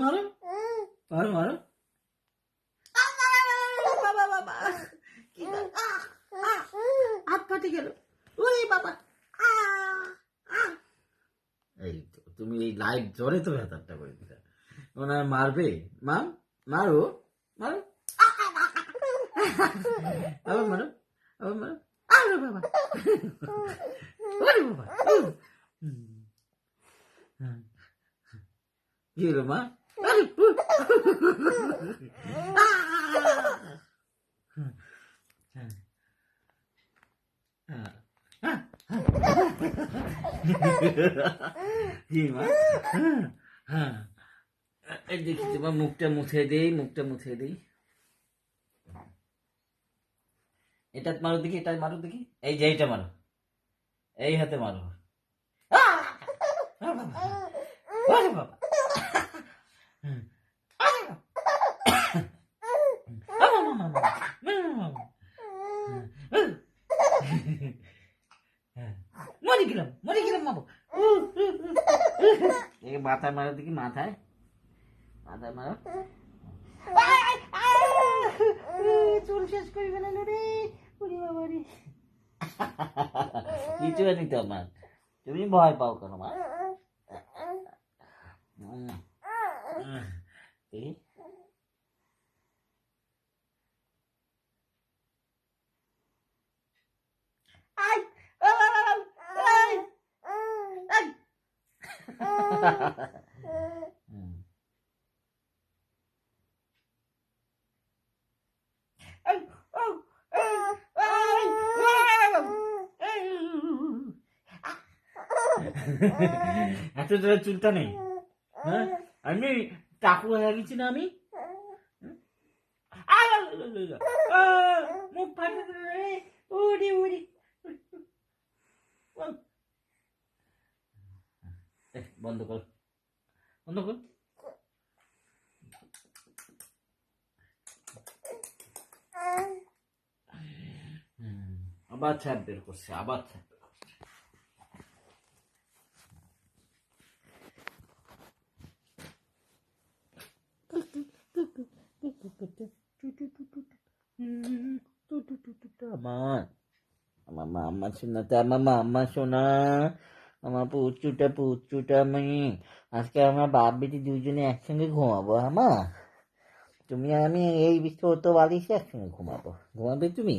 মারো মারো মারো। বাবা বাবা কি হাত ফাটে গেল। ওরে বাবা। এই তো তুমি এই লাইভ জ্বরে তো ভেতরটা করে দিতে মনে হয় মারবে। মাম মারো মারো আবার মারো আবার মারো। আরে বাবা ওরে বাবা। কি হলো মা? আরে কি মা? এই দেখি তোমার মুখটা মুছে দেই, মুখটা মুছে দেই। এটা মারো দেখি, এটা মারো দেখি। এই যে এইটা মারো, এই হাতে মারো। আরে বাবা মরে গেলাম বাবু। মাথায় মারো দেখি, মাথায় মাথায় মারো। চুল শেষ করে ফেলালো রে বাবা রে। কিছু নিতে আমার, তুমি ভয় পাও কেন মা? এত জোরে চুলটা নেই, হ্যাঁ আমি চাকু হয়ে গেছি না আমি। মুখ ফাটে উড়ি উড়ি। বন্ধ কর, বন্ধ কর। আবার ছাপ বের করছে, আবার ছাপ বের করছে। আমার আমার মাম্মা শোনাতে, আমার মাম্মা শোনা, আমার পুচুটা আমি আজকে আমার বাপ বেটি দুজনে একসঙ্গে ঘুমাবো। আমার তুমি আমি এই ছোট বালিশে একসঙ্গে ঘুমাবো, ঘুমাবে তুমি?